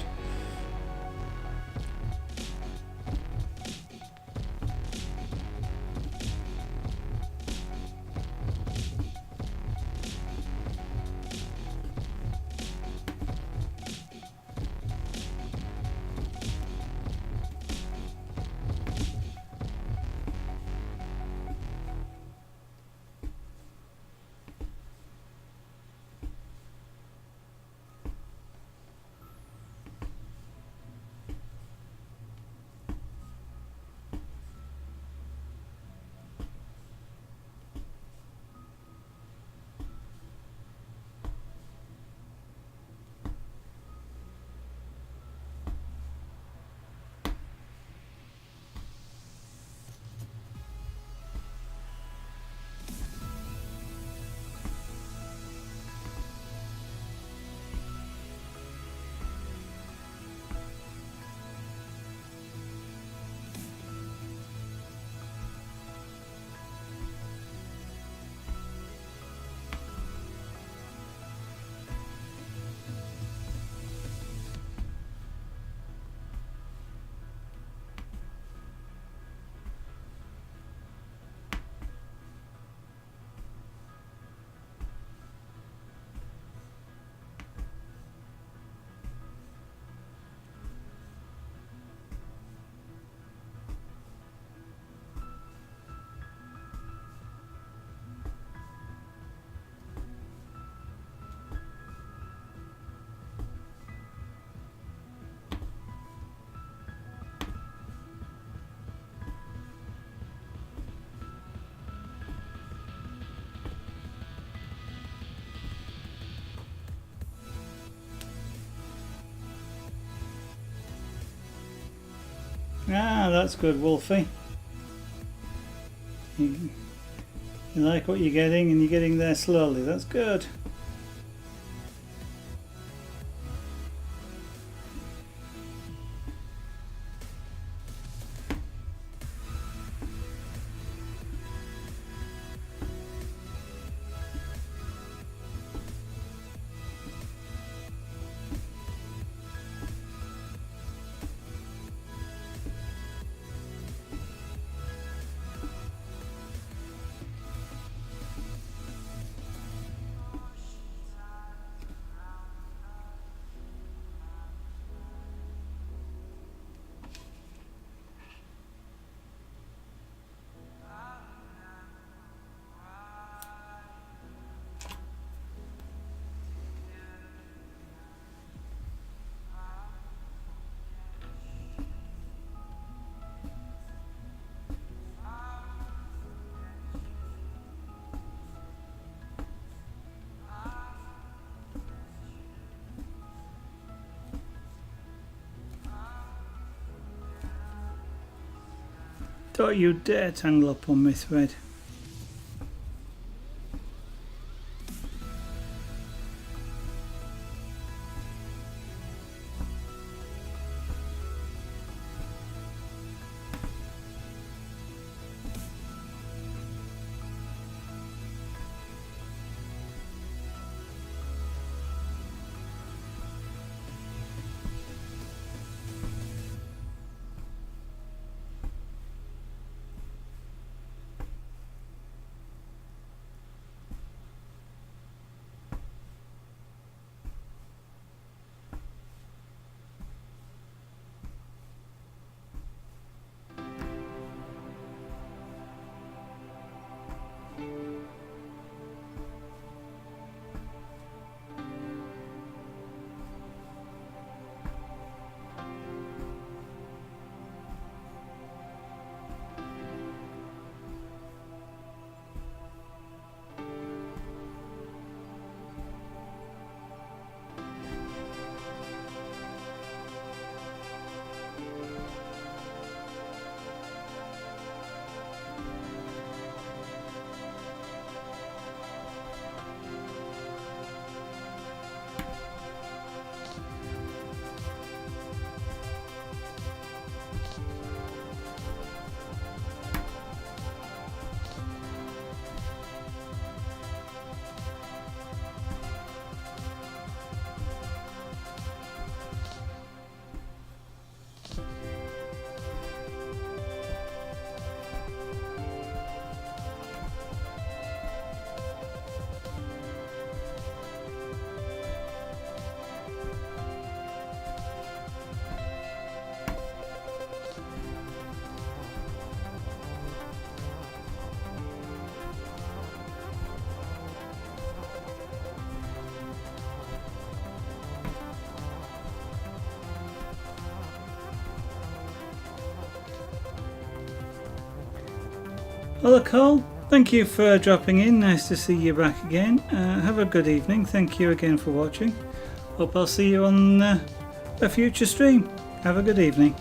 Ah, that's good, Wolfie. You like what you're getting, and you're getting there slowly. That's good. Don't you dare tangle up on my thread. Hello Cole, thank you for dropping in, nice to see you back again. Have a good evening, thank you again for watching. Hope I'll see you on a future stream. Have a good evening.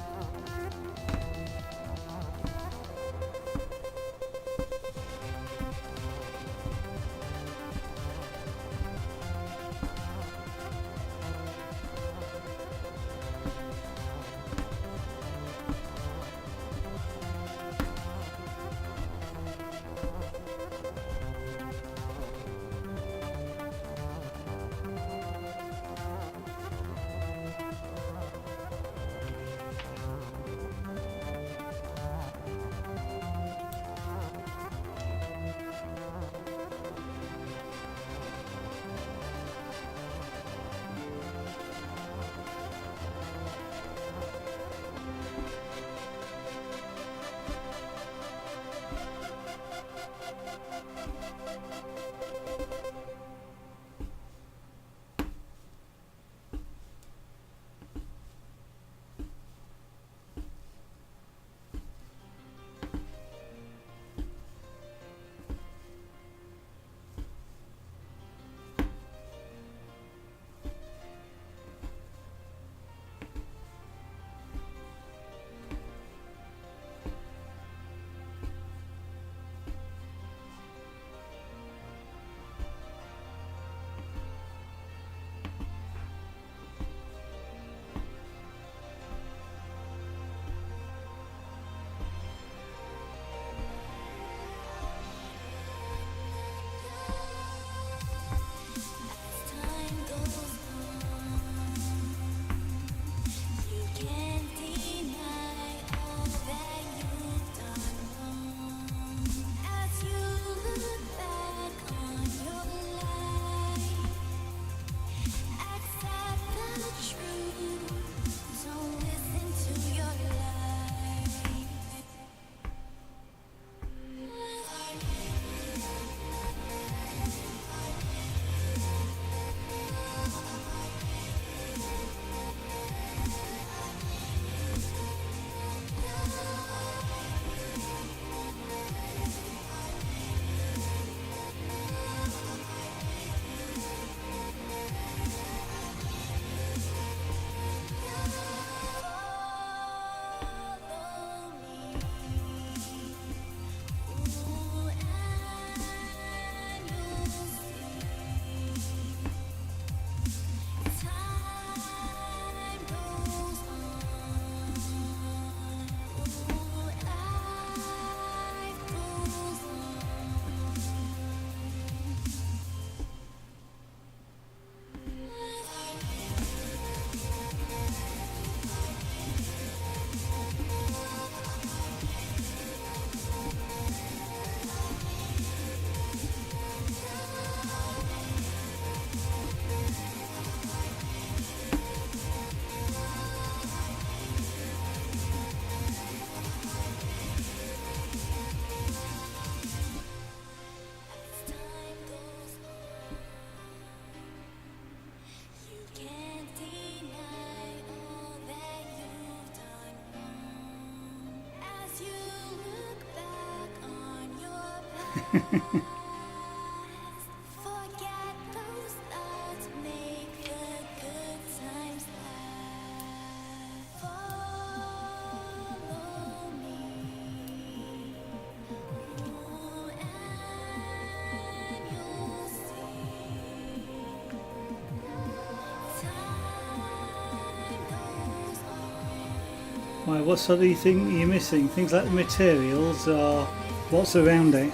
Why, what sort of thing are you missing? Things like the materials or what's around it?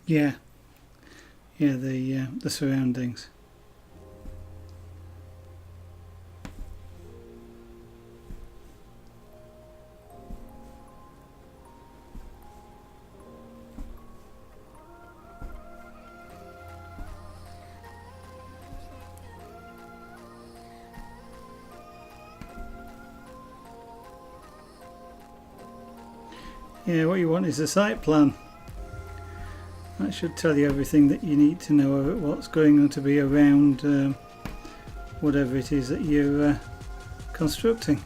Yeah, yeah, the surroundings. Yeah, what you want is a site plan. That should tell you everything that you need to know about what's going to be around whatever it is that you're constructing.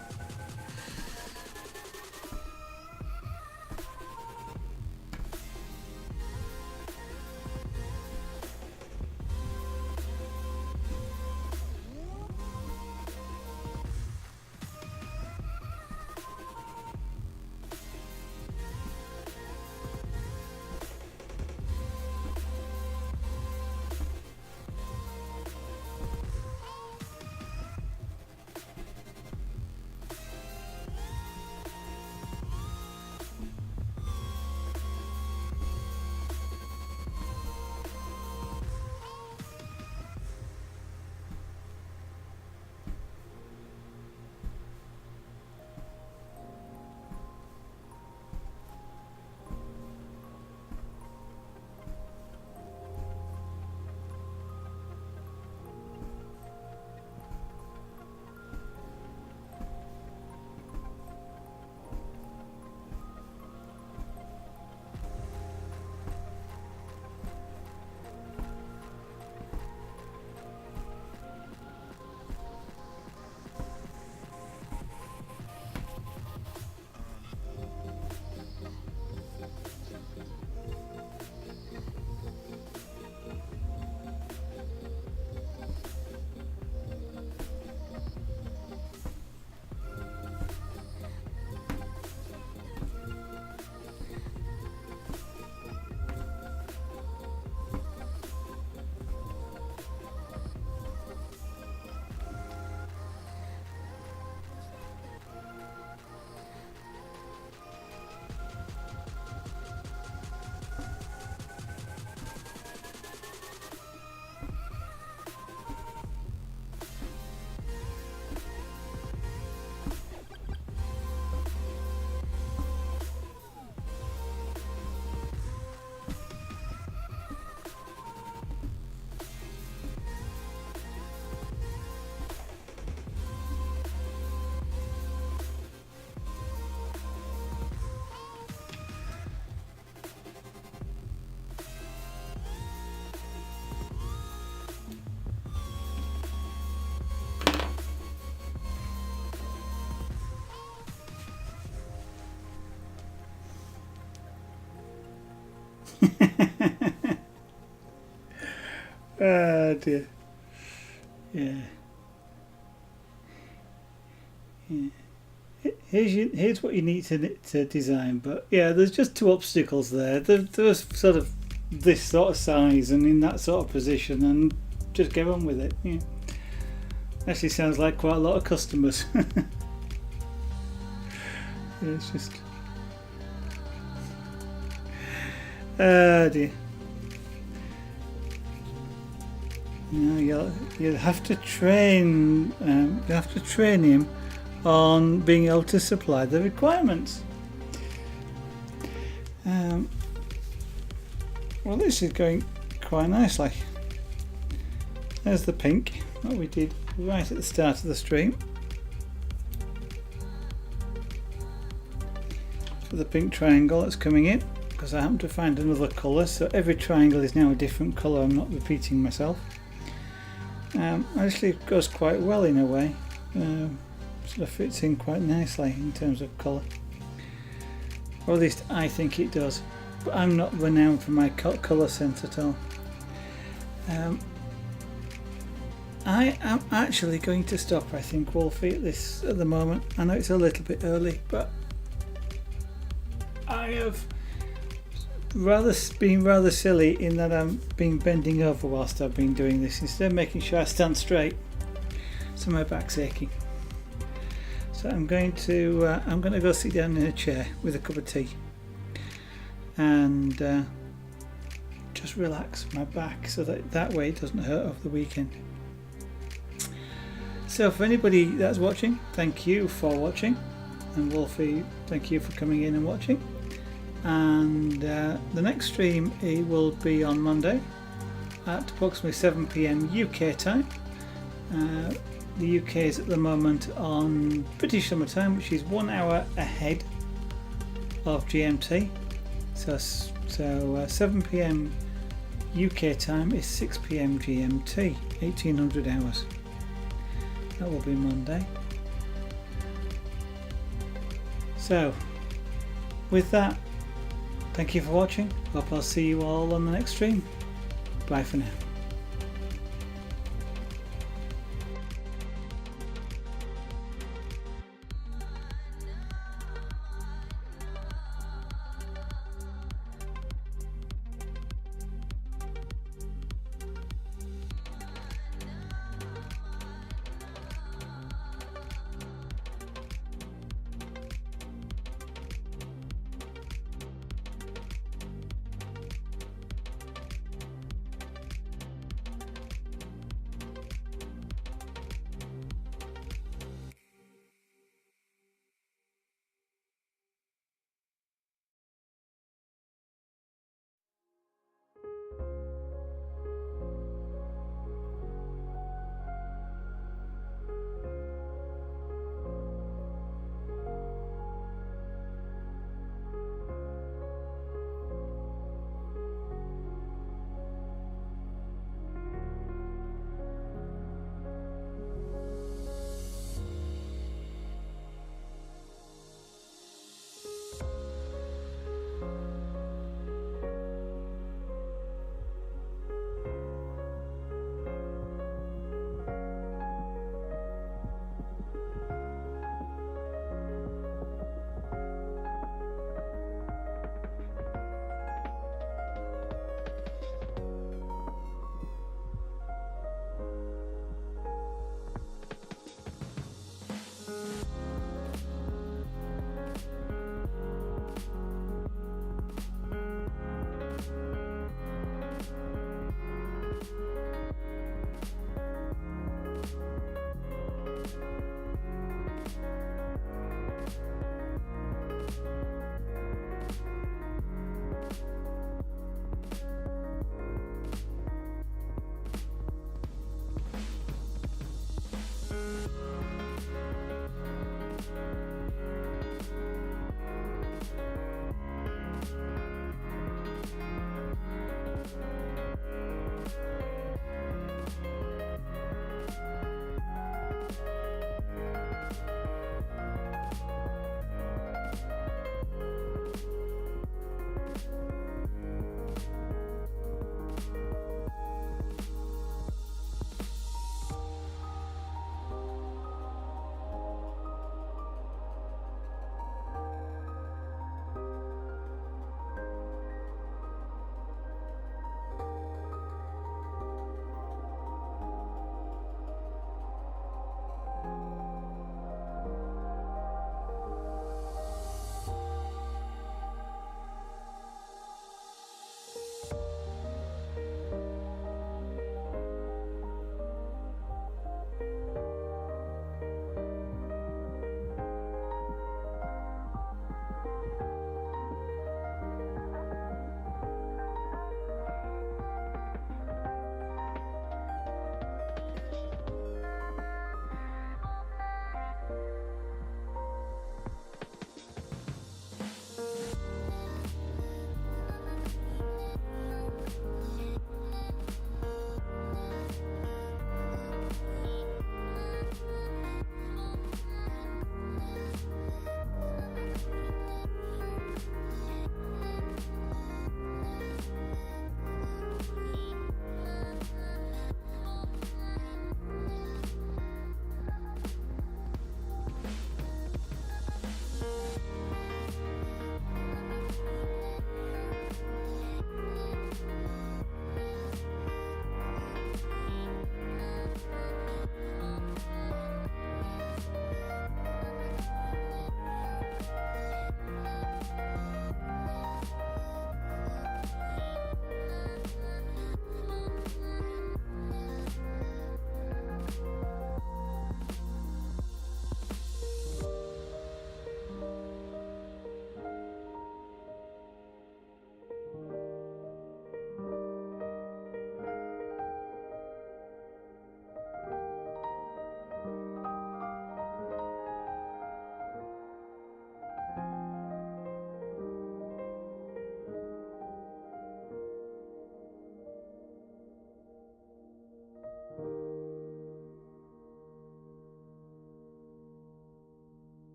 Ah dear. Yeah. Yeah. Here's what you need to design, but yeah, there's just two obstacles there. They're sort of this sort of size and in that sort of position, and just get on with it. Yeah. Actually, sounds like quite a lot of customers. Yeah, it's just. Dear. You'll have to train. You have to train him on being able to supply the requirements. Well, this is going quite nicely. There's the pink that we did right at the start of the stream. For the pink triangle that's coming in, because I happen to find another colour, so every triangle is now a different colour. I'm not repeating myself. Actually, it goes quite well in a way. Sort of fits in quite nicely in terms of colour, or at least I think it does. But I'm not renowned for my colour sense at all. I am actually going to stop, I think, Wolfie, at this at the moment. I know it's a little bit early, but I have been rather silly in that I've been bending over whilst I've been doing this instead of making sure I stand straight. So my back's aching. So I'm going to go sit down in a chair with a cup of tea and just relax my back so that way it doesn't hurt over the weekend. So for anybody that's watching, thank you for watching, and Wolfie, thank you for coming in and watching. And the next stream will be on Monday at approximately 7 PM UK time. The UK is at the moment on British Summer Time, which is 1 hour ahead of GMT. So 7 PM UK time is 6 PM GMT, 1800 hours. That will be Monday. So with that, thank you for watching. Hope I'll see you all on the next stream. Bye for now.